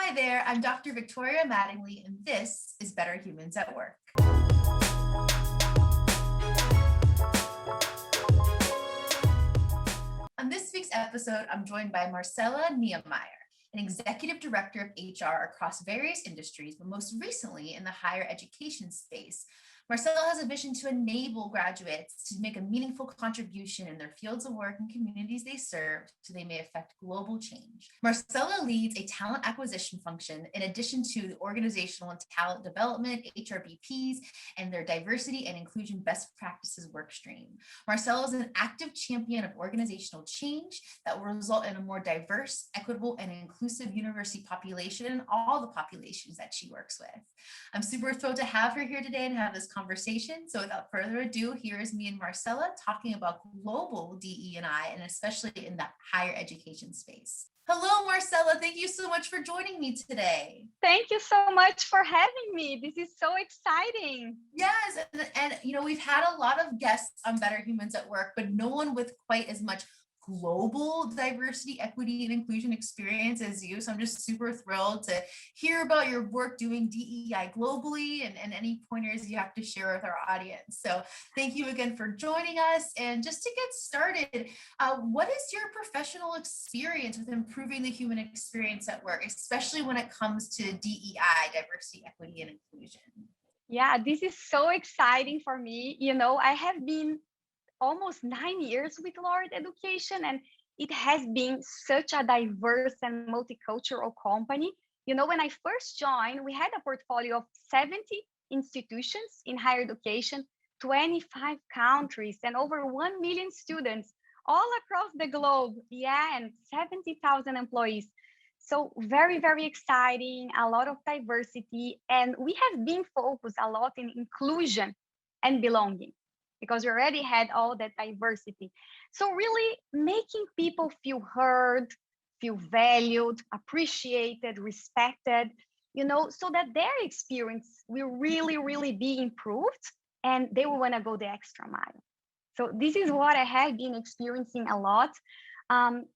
Hi there, I'm Dr. Victoria Mattingly, and this is Better Humans at Work. On this week's episode, I'm joined by Marcela Niemeyer, an executive director of HR across various industries, but most recently in the higher education space. Marcela has a vision to enable graduates to make a meaningful contribution in their fields of work and communities they serve so they may affect global change. Marcela leads a talent acquisition function in addition to the organizational and talent development, HRBPs, and their diversity and inclusion best practices workstream. Marcela is an active champion of organizational change that will result in a more diverse, equitable, and inclusive university population in all the populations that she works with. I'm super thrilled to have her here today and have this conversation. So without further ado, here is me and Marcela talking about global DE&I and especially in the higher education space. Hello, Marcela. Thank you so much for joining me today. Thank you so much for having me. This is so exciting. Yes, and we've had a lot of guests on Better Humans at Work, but no one with quite as much global diversity, equity, and inclusion experience as you. So I'm just super thrilled to hear about your work doing DEI globally and any pointers you have to share with our audience. So thank you again for joining us. And just to get started, what is your professional experience with improving the human experience at work, especially when it comes to DEI, diversity, equity, and inclusion? Yeah, this is so exciting for me. I have been almost 9 years with Laureate Education, and it has been such a diverse and multicultural company. When I first joined, we had a portfolio of 70 institutions in higher education, 25 countries, and over 1 million students all across the globe. Yeah, and 70,000 employees. So very, very exciting, a lot of diversity. And we have been focused a lot in inclusion and belonging, because we already had all that diversity. So really making people feel heard, feel valued, appreciated, respected, so that their experience will really, really be improved and they will want to go the extra mile. So this is what I have been experiencing a lot,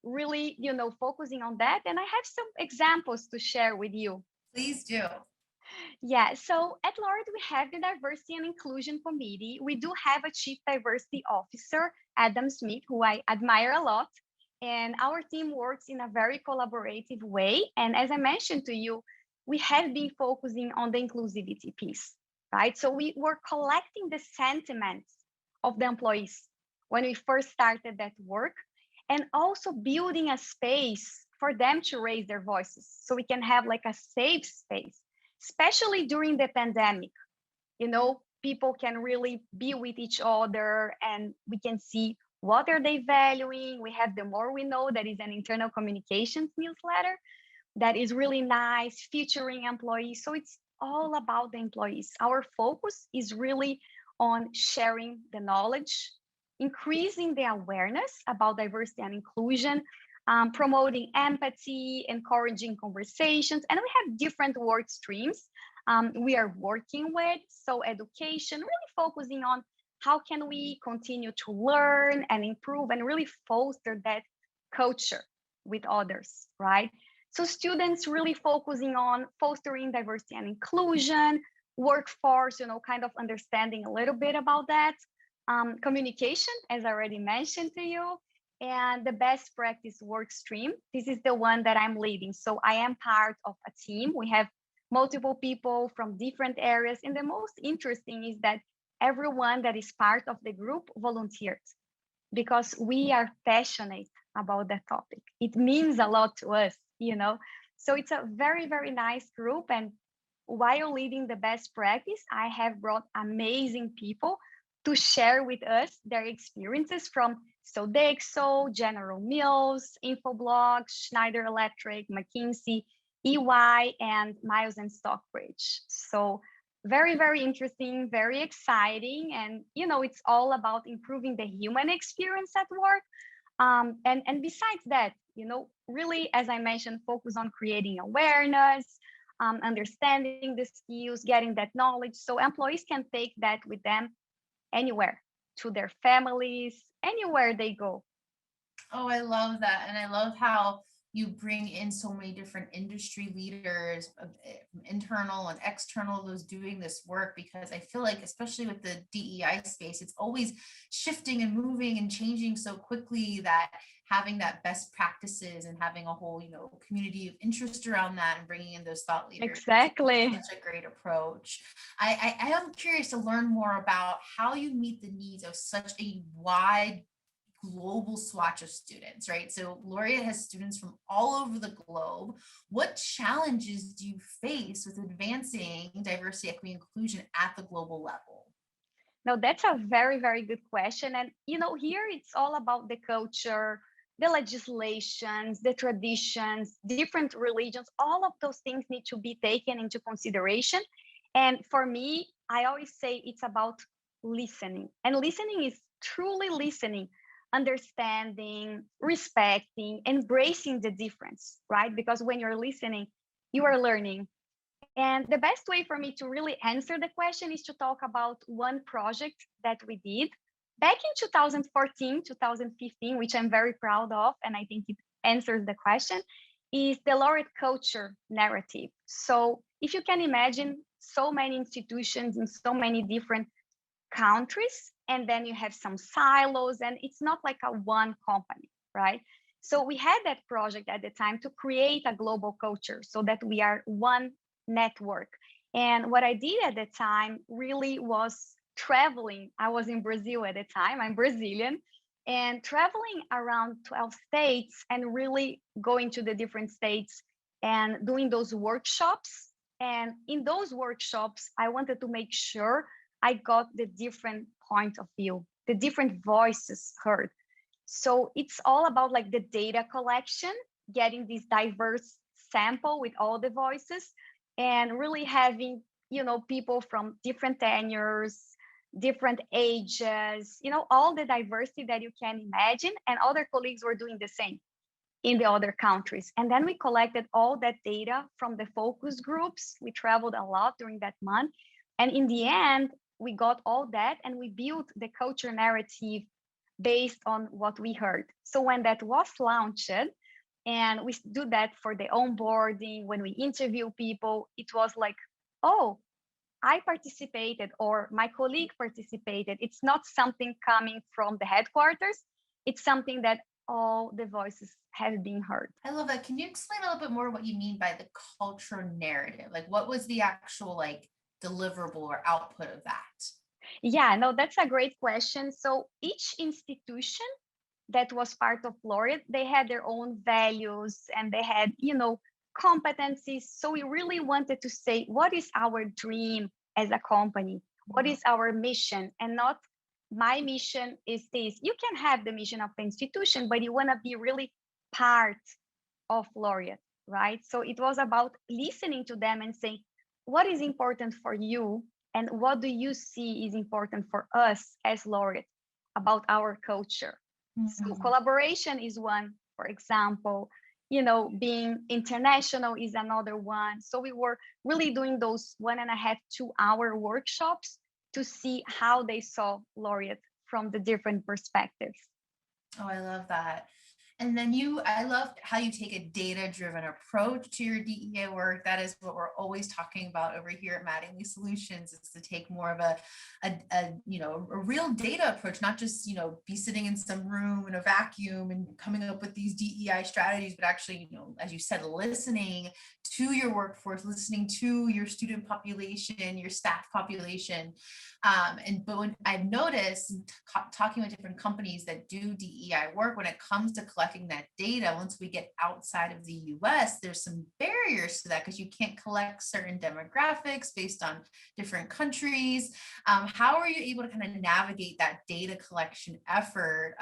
really, focusing on that. And I have some examples to share with you. Please do. Yeah, so at Laureate, we have the Diversity and Inclusion Committee. We do have a Chief Diversity Officer, Adam Smith, who I admire a lot. And our team works in a very collaborative way. And as I mentioned to you, we have been focusing on the inclusivity piece, right? So we were collecting the sentiments of the employees when we first started that work, and also building a space for them to raise their voices so we can have like a safe space, especially during the pandemic. People can really be with each other and we can see what are they valuing. We have The More We Know, that is an internal communications newsletter that is really nice, featuring employees. So it's all about the employees. Our focus is really on sharing the knowledge, increasing the awareness about diversity and inclusion, promoting empathy, encouraging conversations. And we have different work streams we are working with. So education, really focusing on how can we continue to learn and improve and really foster that culture with others, right? So students really focusing on fostering diversity and inclusion, workforce, kind of understanding a little bit about that. Communication, as I already mentioned to you, and the best practice work stream. This is the one that I'm leading. So I am part of a team. We have multiple people from different areas. And the most interesting is that everyone that is part of the group volunteered, because we are passionate about that topic. It means a lot to us, So it's a very, very nice group. And while leading the best practice, I have brought amazing people to share with us their experiences from Sodexo, General Mills, Infoblox, Schneider Electric, McKinsey, EY, and Miles and Stockbridge. So very, very interesting, very exciting. And, it's all about improving the human experience at work. And besides that, really, as I mentioned, focus on creating awareness, understanding the skills, getting that knowledge, so employees can take that with them anywhere, to their families, anywhere they go. Oh, I love that. And I love how you bring in so many different industry leaders, internal and external, those doing this work, because I feel like, especially with the DEI space, it's always shifting and moving and changing so quickly that having that best practices and having a whole, community of interest around that and bringing in those thought leaders. Exactly. Such a great approach. I am curious to learn more about how you meet the needs of such a wide global swatch of students, right? So Laureate has students from all over the globe. What challenges do you face with advancing diversity, equity, inclusion at the global level? No, that's a very, very good question. And, here it's all about the culture, the legislations, the traditions, different religions, all of those things need to be taken into consideration. And for me, I always say it's about listening. And listening is truly listening, understanding, respecting, embracing the difference, right? Because when you're listening, you are learning. And the best way for me to really answer the question is to talk about one project that we did back in 2014, 2015, which I'm very proud of, and I think it answers the question, is the Laureate culture narrative. So if you can imagine so many institutions in so many different countries, and then you have some silos, and it's not like a one company, right? So we had that project at the time to create a global culture so that we are one network. And what I did at the time really was traveling. I was in Brazil at the time, I'm Brazilian, and traveling around 12 states and really going to the different states and doing those workshops. And in those workshops, I wanted to make sure I got the different point of view, the different voices heard. So it's all about like the data collection, getting this diverse sample with all the voices, and really having, people from different tenures, different ages, all the diversity that you can imagine. And other colleagues were doing the same in the other countries. And then we collected all that data from the focus groups. We traveled a lot during that month. And in the end, we got all that and we built the culture narrative based on what we heard. So when that was launched, and we do that for the onboarding, when we interview people, it was like, oh, I participated or my colleague participated. It's not something coming from the headquarters. It's something that all the voices have been heard. I love that. Can you explain a little bit more what you mean by the culture narrative? Like what was the actual deliverable or output of that? Yeah, no, that's a great question. So each institution that was part of Laureate, they had their own values and they had, competencies. So we really wanted to say, what is our dream as a company? What is our mission? And not my mission is this. You can have the mission of the institution, but you want to be really part of Laureate, right? So it was about listening to them and saying, what is important for you? And what do you see is important for us as Laureate about our culture? So collaboration is one, for example, being international is another one. So we were really doing those 1.5, 2 hour workshops to see how they saw Laureate from the different perspectives. Oh, I love that. And then I love how you take a data-driven approach to your DEI work. That is what we're always talking about over here at Mattingly Solutions, is to take more of a real data approach, not just, be sitting in some room in a vacuum and coming up with these DEI strategies, but actually, as you said, listening to your workforce, listening to your student population, your staff population. But when I've noticed talking with different companies that do DEI work, when it comes to collecting that data, once we get outside of the US, there's some barriers to that because you can't collect certain demographics based on different countries. How are you able to kind of navigate that data collection effort,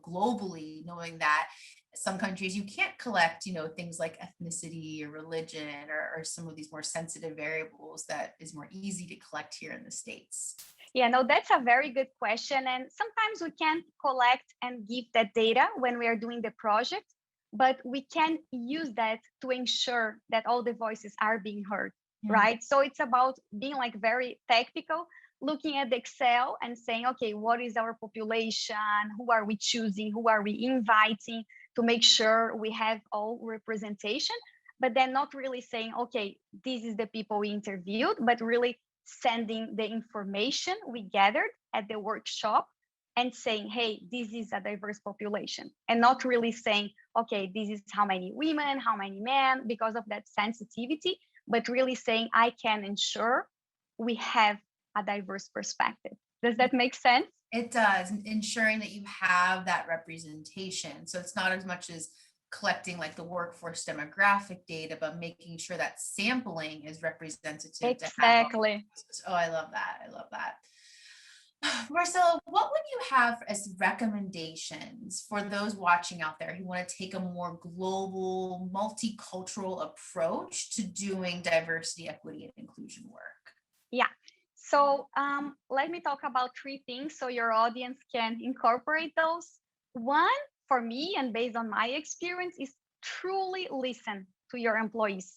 globally, knowing that some countries you can't collect, things like ethnicity or religion or some of these more sensitive variables that is more easy to collect here in the States? Yeah, no, that's a very good question. And sometimes we can't collect and give that data when we are doing the project, but we can use that to ensure that all the voices are being heard, right? So it's about being very technical, looking at the Excel and saying, okay, what is our population? Who are we choosing? Who are we inviting? to make sure we have all representation, but then not really saying, okay, this is the people we interviewed, but really sending the information we gathered at the workshop and saying, hey, this is a diverse population, and not really saying, okay, this is how many women, how many men, because of that sensitivity, but really saying, I can ensure we have a diverse perspective. Does that make sense? It does, ensuring that you have that representation. So it's not as much as collecting like the workforce demographic data, but making sure that sampling is representative. Exactly. Oh, I love that. I love that. Marcela, what would you have as recommendations for those watching out there who want to take a more global, multicultural approach to doing diversity, equity, and inclusion work? Yeah. So let me talk about 3 things so your audience can incorporate those. One, for me, and based on my experience, is truly listen to your employees,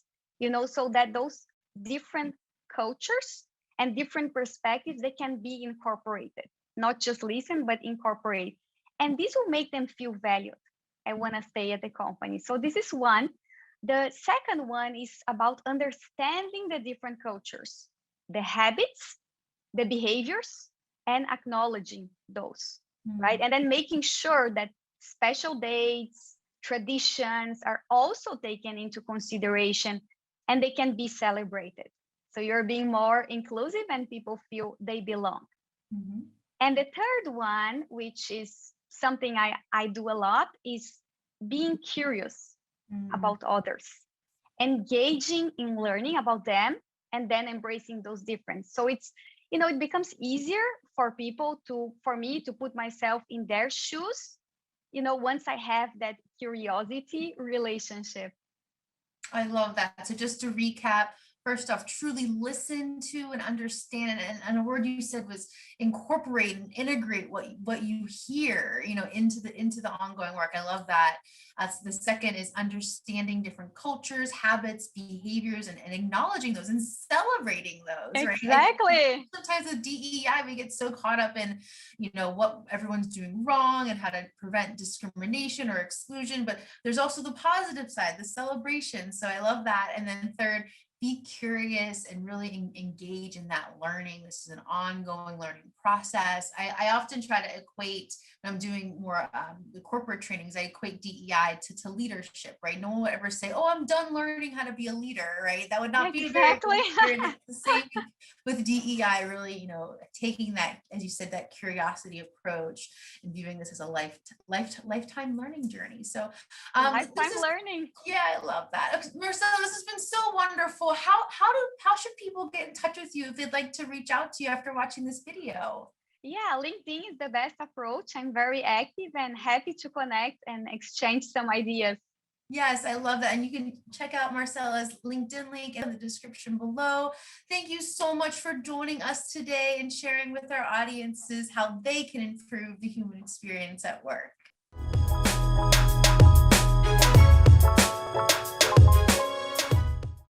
so that those different cultures and different perspectives, they can be incorporated, not just listen, but incorporate. And this will make them feel valued. I want to stay at the company. So this is one. The second one is about understanding the different cultures, the habits, the behaviors, and acknowledging those, right? And then making sure that special dates, traditions are also taken into consideration and they can be celebrated. So you're being more inclusive and people feel they belong. And the third one, which is something I do a lot, is being curious about others, engaging in learning about them, and then embracing those differences. So it's, it becomes easier for me to put myself in their shoes, once I have that curiosity relationship. I love that. So just to recap, first off, truly listen to and understand, and a word you said was incorporate and integrate what you hear, into the ongoing work. I love that. The second is understanding different cultures, habits, behaviors, and acknowledging those and celebrating those. Exactly. Right? Sometimes with DEI, we get so caught up in, what everyone's doing wrong and how to prevent discrimination or exclusion, but there's also the positive side, the celebration. So I love that. And then third, be curious and really engage in that learning. This is an ongoing learning process. I often try to equate, when I'm doing more the corporate trainings, I equate DEI to leadership, right? No one would ever say, oh, I'm done learning how to be a leader, right? That would not be exactly. The same with DEI, really, taking that, as you said, that curiosity approach and viewing this as a lifetime learning journey. So lifetime learning. Yeah, I love that. Okay, Marcela, this has been so wonderful. How should people get in touch with you if they'd like to reach out to you after watching this video? Yeah, LinkedIn is the best approach. I'm very active and happy to connect and exchange some ideas. Yes, I love that. And you can check out Marcela's LinkedIn link in the description below. Thank you so much for joining us today and sharing with our audiences how they can improve the human experience at work.